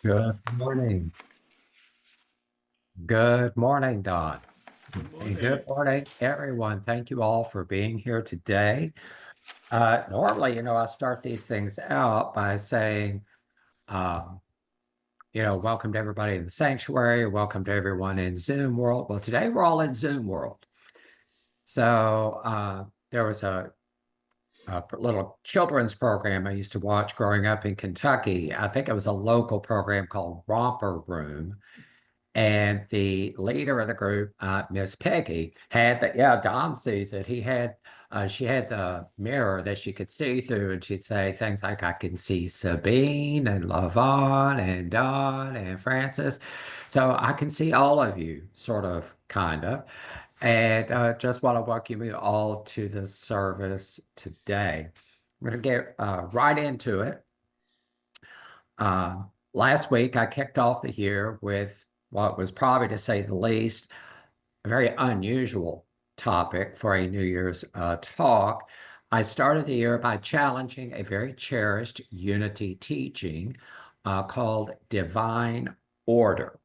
Good morning. Good morning, Don. Good And morning. good morning, everyone. Thank you all for being here today. Normally, I start these things out by saying, um, welcome to everybody in the sanctuary, welcome to everyone in Zoom world. Well, today we're all in Zoom world. So there was a little children's program I used to watch growing up in Kentucky. I think it was a local program called Romper Room. And the leader of the group, Miss Peggy, had the, yeah, Don sees it. She had the mirror that she could see through, and she'd say things like, I can see Sabine and Lavon and Don and Francis. So I can see all of you, sort of, kind of. And just want to welcome you all to the service today. We're going to get right into it. Uh, Last week, I kicked off the year with what was probably, to say the least, a very unusual topic for a New Year's talk. I started the year by challenging a very cherished unity teaching called divine order.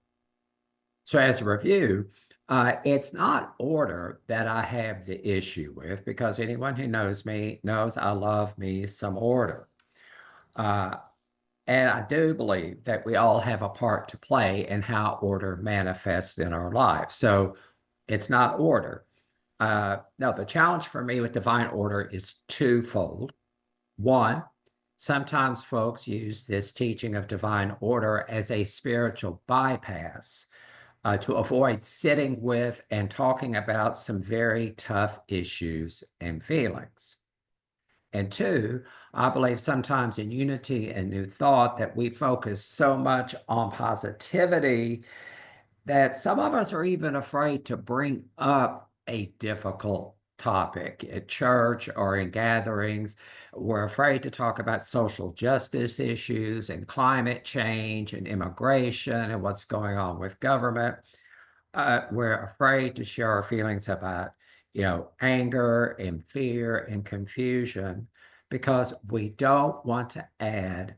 So, as a review, it's not order that I have the issue with, because anyone who knows me knows I love me some order. Uh, and I do believe that we all have a part to play in how order manifests in our lives. So it's not order. Now, the challenge for me with divine order is twofold. One, sometimes folks use this teaching of divine order as a spiritual bypass to avoid sitting with and talking about some very tough issues and feelings. And two, I believe sometimes in unity and new thought that we focus so much on positivity that some of us are even afraid to bring up a difficult topic at church or in gatherings. We're afraid to talk about social justice issues and climate change and immigration and what's going on with government. We're afraid to share our feelings about, anger and fear and confusion because we don't want to add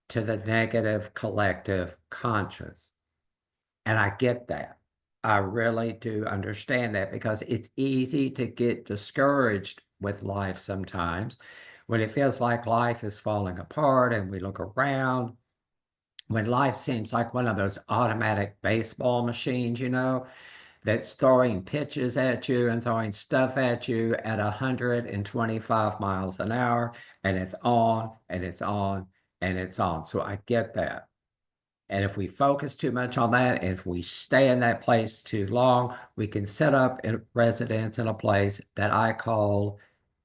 to the negative collective conscience. And I get that. I really do understand that because it's easy to get discouraged with life sometimes when it feels like life is falling apart and we look around, when life seems like one of those automatic baseball machines, that's throwing pitches at you and throwing stuff at you at 125 miles an hour, and it's on and it's on and it's on. So I get that. And if we focus too much on that, and if we stay in that place too long, we can set up a residence in a place that I call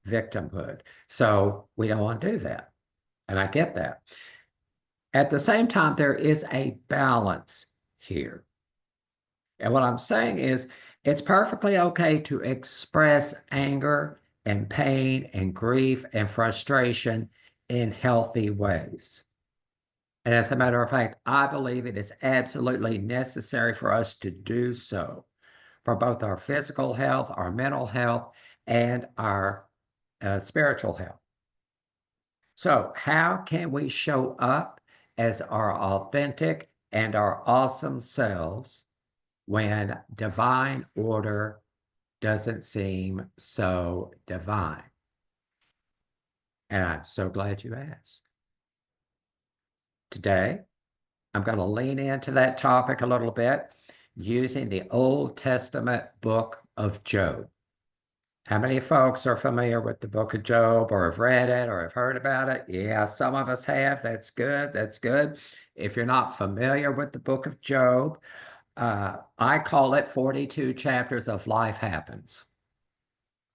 victimhood. So we don't want to do that. And I get that. At the same time, there is a balance here. And what I'm saying is, it's perfectly okay to express anger and pain and grief and frustration in healthy ways. And as a matter of fact, I believe it is absolutely necessary for us to do so for both our physical health, our mental health, and our spiritual health. So, how can we show up as our authentic and our awesome selves when divine order doesn't seem so divine? And I'm so glad you asked. Today, I'm going to lean into that topic a little bit using the Old Testament book of Job. How many folks are familiar with the book of Job or have read it or have heard about it? Yeah, some of us have. That's good. That's good. If you're not familiar with the book of Job, I call it 42 chapters of life happens,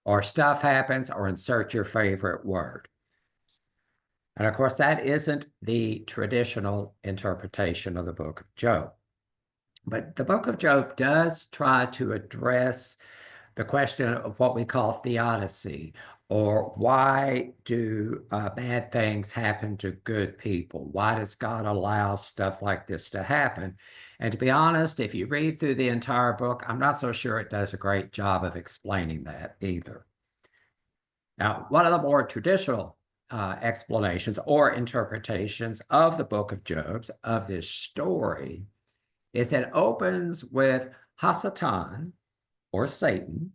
or stuff happens, or insert your favorite word. And of course, that isn't the traditional interpretation of the book of Job. But the book of Job does try to address the question of what we call theodicy, or why do bad things happen to good people? Why does God allow stuff like this to happen? And to be honest, if you read through the entire book, I'm not so sure it does a great job of explaining that either. Now, one of the more traditional explanations or interpretations of the book of Job, of this story, is it opens with Hasatan, or Satan,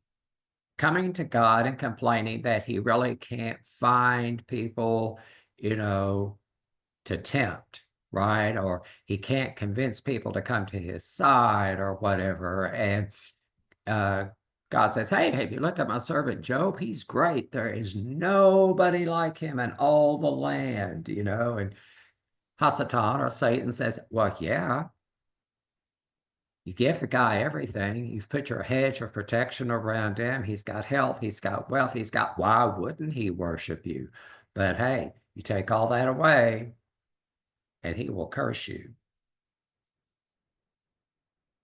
coming to God and complaining that he really can't find people, to tempt, right? Or he can't convince people to come to his side or whatever. And God says, hey, have you looked at my servant Job? He's great. There is nobody like him in all the land, And Hasatan, or Satan, says, well, yeah. You give the guy everything. You've put your hedge of protection around him. He's got health. He's got wealth. Why wouldn't he worship you? But hey, you take all that away and he will curse you.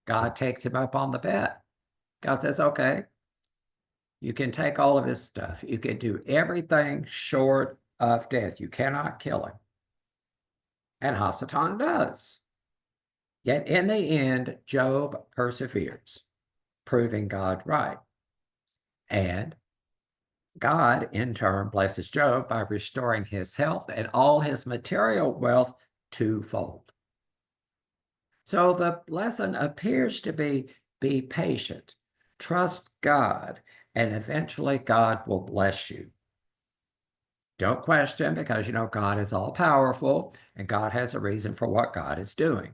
God takes him up on the bet. God says, okay, you can take all of his stuff. You can do everything short of death. You cannot kill him. And Hasatan does. Yet in the end, Job perseveres, proving God right. And God, in turn, blesses Job by restoring his health and all his material wealth twofold. So the lesson appears to be patient, trust God, and eventually God will bless you. Don't question, because God is all powerful and God has a reason for what God is doing.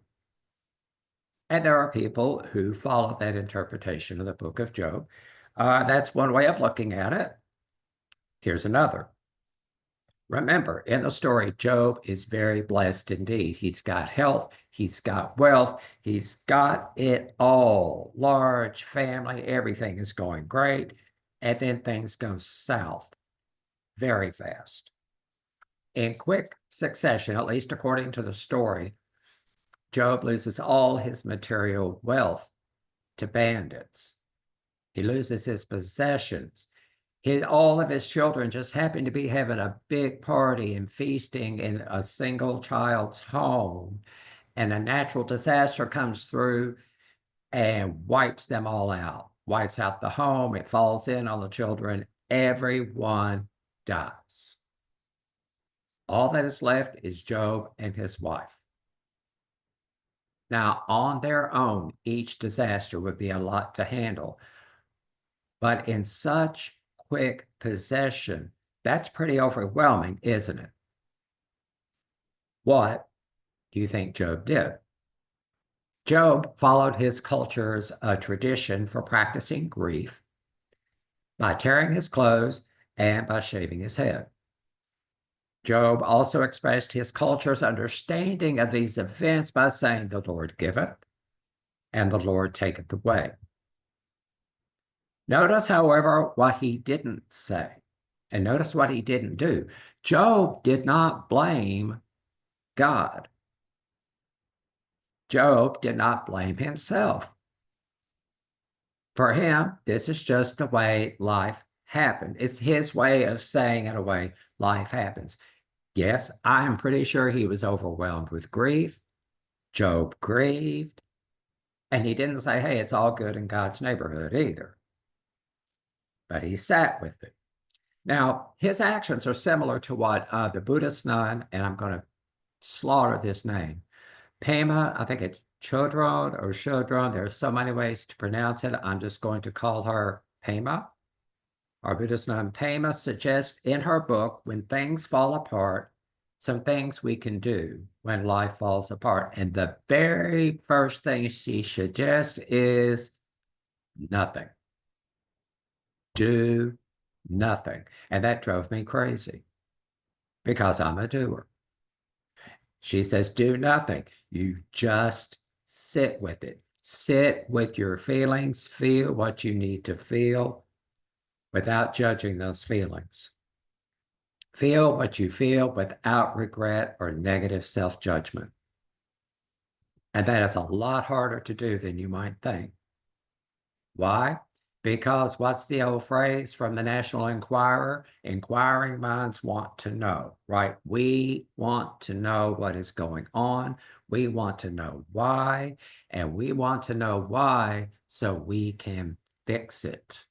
And there are people who follow that interpretation of the book of Job. That's one way of looking at it. Here's another. Remember, in the story, Job is very blessed indeed. He's got health, he's got wealth, he's got it all. Large family, everything is going great. And then things go south very fast. In quick succession, at least according to the story, Job loses all his material wealth to bandits. He loses his possessions. All of his children just happen to be having a big party and feasting in a single child's home, and a natural disaster comes through and wipes them all out, wipes out the home. It falls in on the children. Everyone dies. All that is left is Job and his wife. Now, on their own, each disaster would be a lot to handle. But in such quick possession, that's pretty overwhelming, isn't it? What do you think Job did? Job followed his culture's tradition for practicing grief by tearing his clothes and by shaving his head. Job also expressed his culture's understanding of these events by saying, the Lord giveth and the Lord taketh away. Notice, however, what he didn't say, and notice what he didn't do. Job did not blame God. Job did not blame himself. For him, this is just the way life happened. It's his way of saying, in a way, life happens. Yes, I'm pretty sure he was overwhelmed with grief. Job grieved. And he didn't say, hey, it's all good in God's neighborhood either. But he sat with it. Now, his actions are similar to what the Buddhist nun, and I'm going to slaughter this name, Pema, I think it's Chodron or Shodron. There are so many ways to pronounce it. I'm just going to call her Pema. Our Buddhist nun Pema suggests in her book, When Things Fall Apart, some things we can do when life falls apart. And the very first thing she suggests is nothing. Do nothing. And that drove me crazy because I'm a doer. She says, do nothing. You just sit with it. Sit with your feelings. Feel what you need to feel without judging those feelings. Feel what you feel without regret or negative self-judgment. And that is a lot harder to do than you might think. Why? Because what's the old phrase from the National Enquirer? Inquiring minds want to know, right? We want to know what is going on. We want to know why, and we want to know why so we can fix it.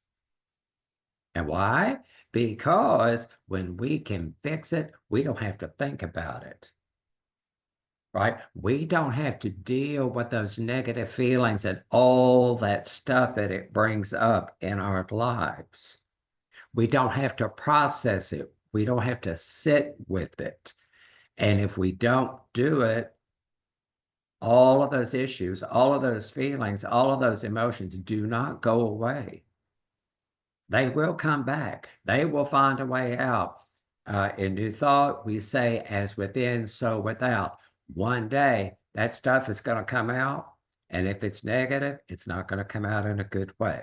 And why? Because when we can fix it, we don't have to think about it. Right? We don't have to deal with those negative feelings and all that stuff that it brings up in our lives. We don't have to process it. We don't have to sit with it. And if we don't do it, all of those issues, all of those feelings, all of those emotions do not go away. They will come back. They will find a way out. In New Thought, we say, as within, so without. One day, that stuff is going to come out. And if it's negative, it's not going to come out in a good way.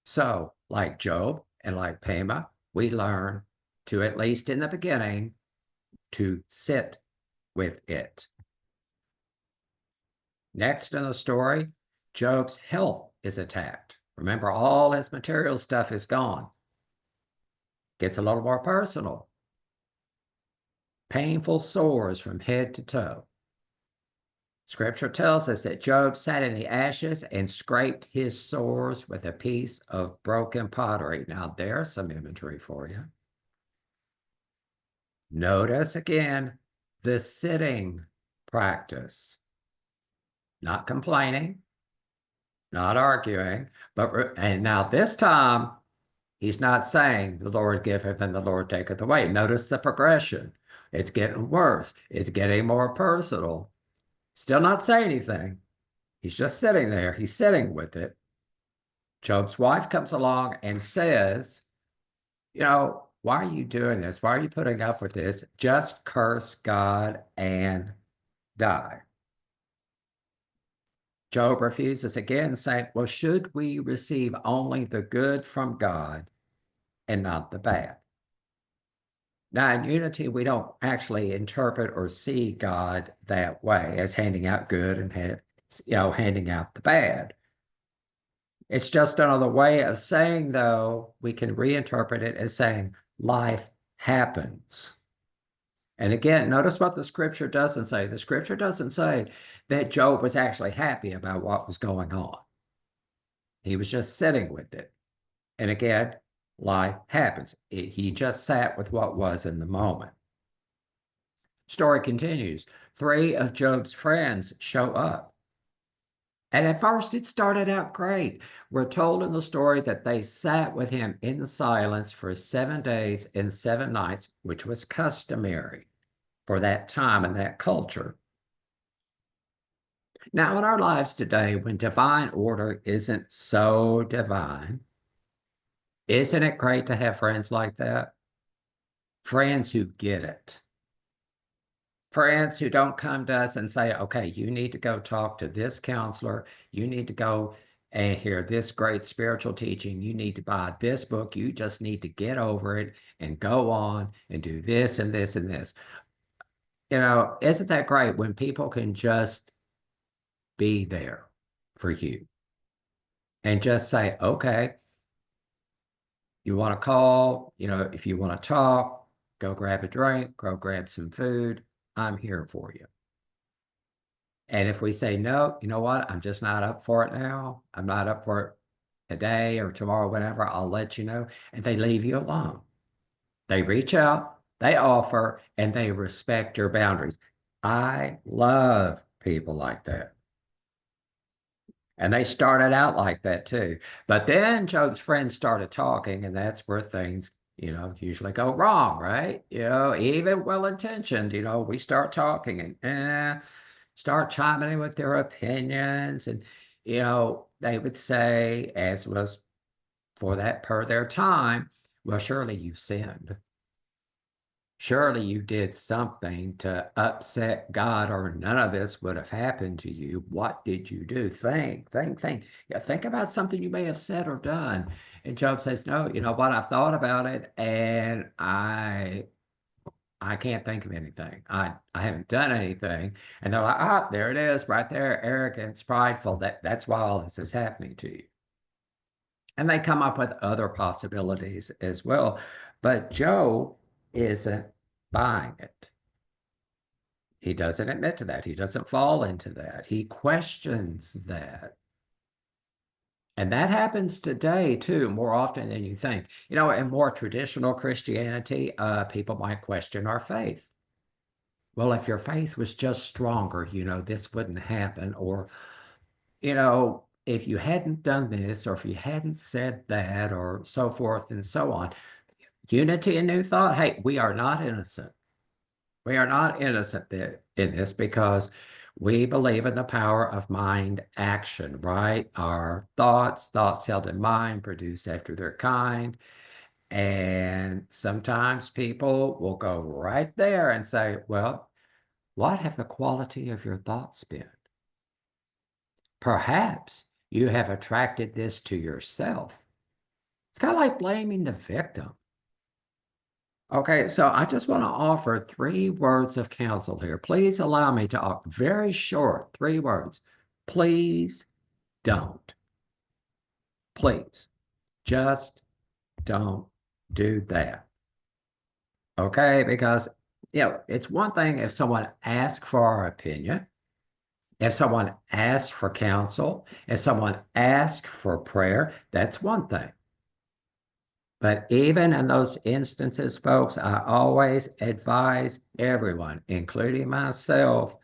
So, like Job and like Pema, we learn to, at least in the beginning, to sit with it. Next in the story, Job's health is attacked. Remember, all his material stuff is gone. Gets a little more personal. Painful sores from head to toe. Scripture tells us that Job sat in the ashes and scraped his sores with a piece of broken pottery. Now, there's some imagery for you. Notice again the sitting practice. Not complaining, not arguing, and now this time, he's not saying the Lord giveth and the Lord taketh away. Notice the progression. It's getting worse. It's getting more personal. Still not saying anything. He's just sitting there. He's sitting with it. Job's wife comes along and says, why are you doing this? Why are you putting up with this? Just curse God and die. Job refuses again, saying, well, should we receive only the good from God and not the bad? Now, in unity, we don't actually interpret or see God that way, as handing out good and handing out the bad. It's just another way of saying, though, we can reinterpret it as saying life happens. And again, notice what the scripture doesn't say. The scripture doesn't say that Job was actually happy about what was going on. He was just sitting with it. And again, life happens. He just sat with what was in the moment. Story continues. 3 of Job's friends show up. And at first, it started out great. We're told in the story that they sat with him in silence for 7 days and 7 nights, which was customary for that time and that culture. Now, in our lives today, when divine order isn't so divine, isn't it great to have friends like that? Friends who get it. Friends who don't come to us and say, okay, you need to go talk to this counselor. You need to go and hear this great spiritual teaching. You need to buy this book. You just need to get over it and go on and do this and this and this. Isn't that great when people can just be there for you and just say, okay, you want to call, if you want to talk, go grab a drink, go grab some food. I'm here for you. And if we say, no, you know what? I'm just not up for it now. I'm not up for it today or tomorrow, whenever, I'll let you know. And they leave you alone. They reach out, they offer, and they respect your boundaries. I love people like that. And they started out like that too. But then Job's friends started talking, and that's where things, usually go wrong, right? Even well-intentioned, we start talking and start chiming in with their opinions. And, they would say, as was for that per their time, well, surely you sinned. Surely you did something to upset God, or none of this would have happened to you. What did you do? Think. Yeah, think about something you may have said or done. And Job says, no, you know what? I've thought about it, and I can't think of anything. I haven't done anything. And they're like, there it is, right there. Arrogance, prideful. That's why all this is happening to you. And they come up with other possibilities as well. But Job isn't buying it. He doesn't admit to that. He doesn't fall into that. He questions that. And that happens today too, more often than you think. You know, in more traditional Christianity, people might question our faith. Well, if your faith was just stronger, you know, this wouldn't happen. Or, you know, if you hadn't done this, or if you hadn't said that, or so forth and so on. Unity in New Thought, hey, we are not innocent. We are not innocent in this because we believe in the power of mind action, right? Our thoughts held in mind, produce after their kind. And sometimes people will go right there and say, well, what have the quality of your thoughts been? Perhaps you have attracted this to yourself. It's kind of like blaming the victim. Okay, so I just want to offer 3 words of counsel here. Please allow me to offer very short 3 words. Please don't. Please just don't do that. Okay, because you know, it's one thing if someone asks for our opinion, if someone asks for counsel, if someone asks for prayer, that's one thing. But even in those instances, folks, I always advise everyone, including myself,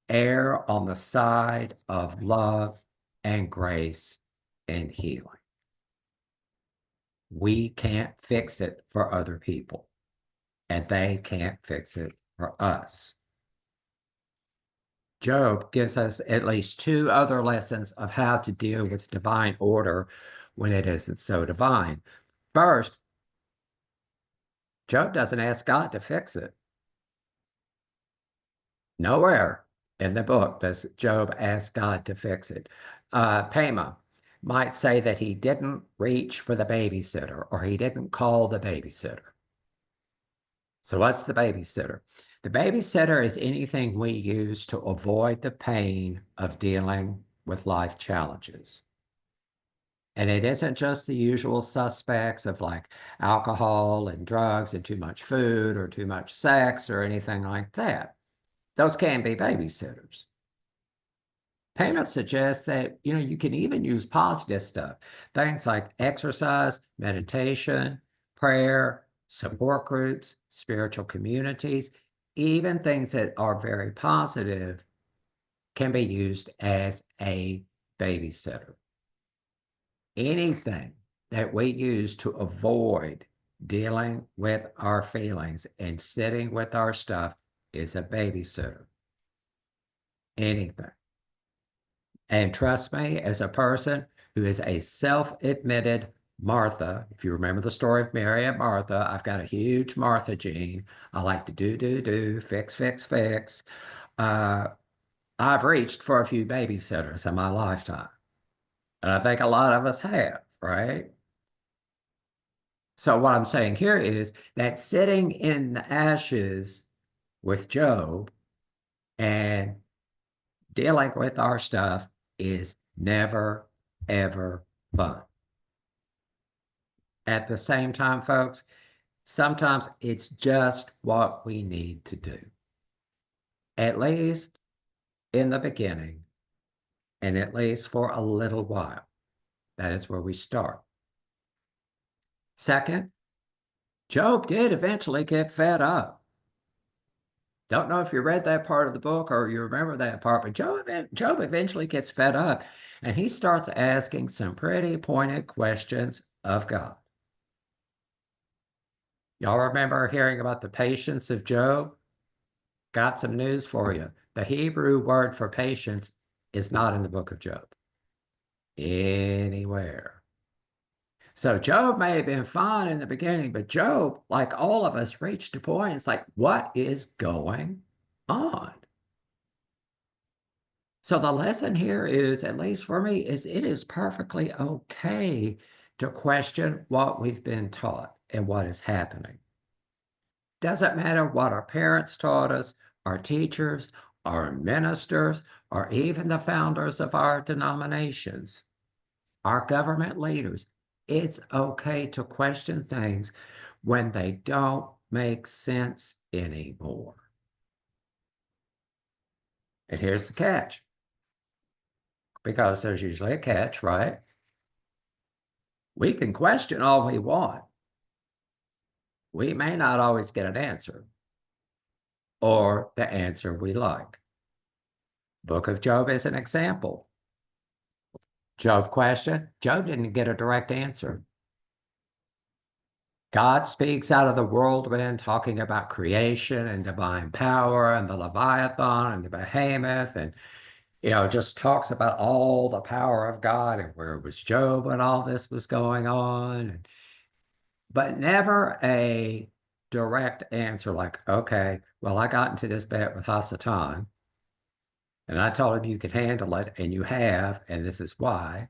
err on the side of love and grace and healing. We can't fix it for other people, and they can't fix it for us. Job gives us at least 2 other lessons of how to deal with divine order when it isn't so divine. First, Job doesn't ask God to fix it. Nowhere in the book does Job ask God to fix it. Pema might say that he didn't reach for the babysitter or he didn't call the babysitter. So what's the babysitter? The babysitter is anything we use to avoid the pain of dealing with life challenges. And it isn't just the usual suspects of like alcohol and drugs and too much food or too much sex or anything like that. Those can be babysitters. Payment suggests that, you know, you can even use positive stuff, things like exercise, meditation, prayer, support groups, spiritual communities, even things that are very positive can be used as a babysitter. Anything that we use to avoid dealing with our feelings and sitting with our stuff is a babysitter. Anything. And trust me, as a person who is a self-admitted Martha, if you remember the story of Mary and Martha, I've got a huge Martha gene. I like to do, fix, fix, fix. I've reached for a few babysitters in my lifetime. And I think a lot of us have, right? So what I'm saying here is that sitting in the ashes with Job and dealing with our stuff is never, ever fun. At the same time, folks, sometimes it's just what we need to do. At least in the beginning, and at least for a little while. That is where we start. Second, Job did eventually get fed up. Don't know if you read that part of the book or you remember that part, but Job eventually gets fed up and he starts asking some pretty pointed questions of God. Y'all remember hearing about the patience of Job? Got some news for you. The Hebrew word for patience is not in the book of Job anywhere. So Job may have been fine in the beginning, but Job, like all of us, reached a point. It's like, what is going on? So the lesson here is, at least for me, is it is perfectly okay to question what we've been taught and what is happening. Doesn't matter what our parents taught us, our teachers, our ministers, or even the founders of our denominations, our government leaders. It's okay to question things when they don't make sense anymore. And here's the catch, because there's usually a catch, right? We can question all we want. We may not always get an answer or the answer we like. Book of Job is an example. Job questioned. Job didn't get a direct answer. God speaks out of the whirlwind, talking about creation and divine power and the Leviathan and the Behemoth, and just talks about all the power of God and where was Job when all this was going on. But never a direct answer like, okay, well, I got into this bet with Hasatan, and I told him you could handle it, and you have, and this is why.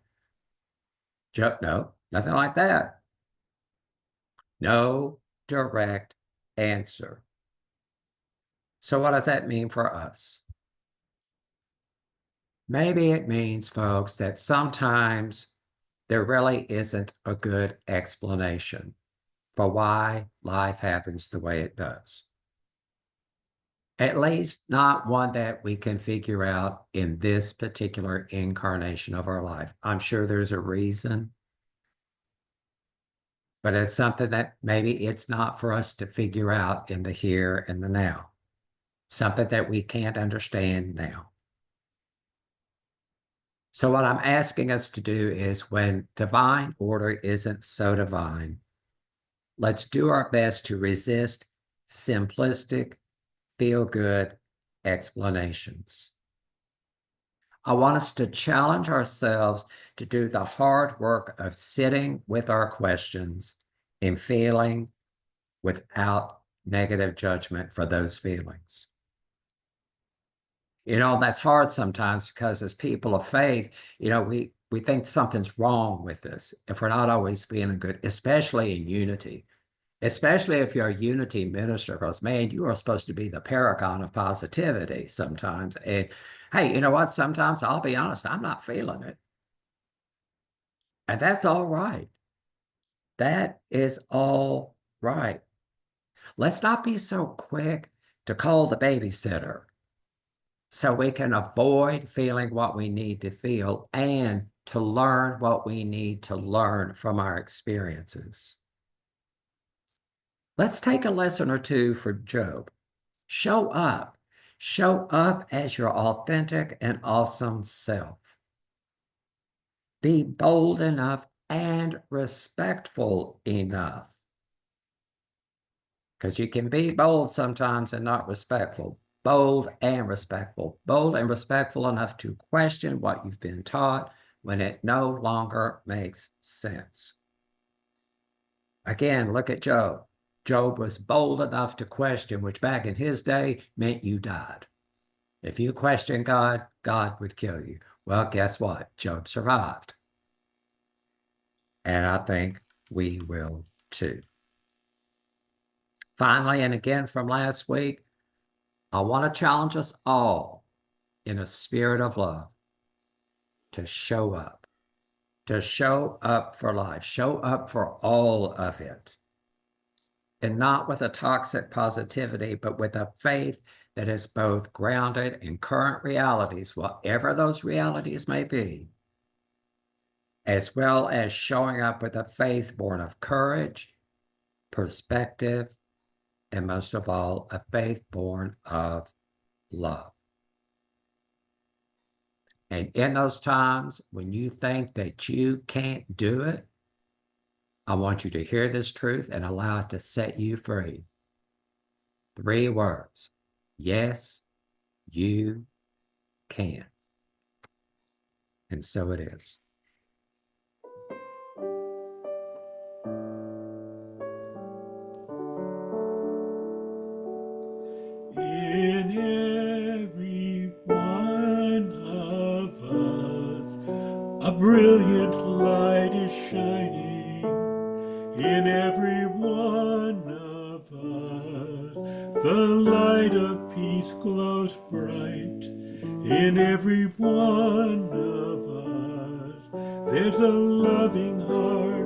Job, no, nothing like that. No direct answer. So what does that mean for us? Maybe it means, folks, that sometimes there really isn't a good explanation for why life happens the way it does. At least not one that we can figure out in this particular incarnation of our life. I'm sure there's a reason, but it's something that maybe it's not for us to figure out in the here and the now. Something that we can't understand now. So what I'm asking us to do is, when divine order isn't so divine, let's do our best to resist simplistic, feel-good explanations. I want us to challenge ourselves to do the hard work of sitting with our questions and feeling without negative judgment for those feelings. That's hard sometimes because as people of faith, we think something's wrong with us if we're not always feeling good, especially in unity, especially if you're a unity minister, because man, you are supposed to be the paragon of positivity sometimes. And hey, you know what? Sometimes I'll be honest, I'm not feeling it. And that's all right. That is all right. Let's not be so quick to call the babysitter so we can avoid feeling what we need to feel and to learn what we need to learn from our experiences. Let's take a lesson or two for Job. Show up. Show up as your authentic and awesome self. Be bold enough and respectful enough. Because you can be bold sometimes and not respectful. Bold and respectful. Bold and respectful enough to question what you've been taught when it no longer makes sense. Again, look at Job. Job was bold enough to question, which back in his day meant you died. If you question God, God would kill you. Well, guess what? Job survived. And I think we will too. Finally, and again from last week, I want to challenge us all in a spirit of love to show up for life, show up for all of it. And not with a toxic positivity, but with a faith that is both grounded in current realities, whatever those realities may be, as well as showing up with a faith born of courage, perspective, and most of all, a faith born of love. And in those times when you think that you can't do it, I want you to hear this truth and allow it to set you free. 3 words. Yes, you can. And so it is. In every one of us, a brilliant light is shining. In every one of us, the light of peace glows bright. In every one of us, there's a loving heart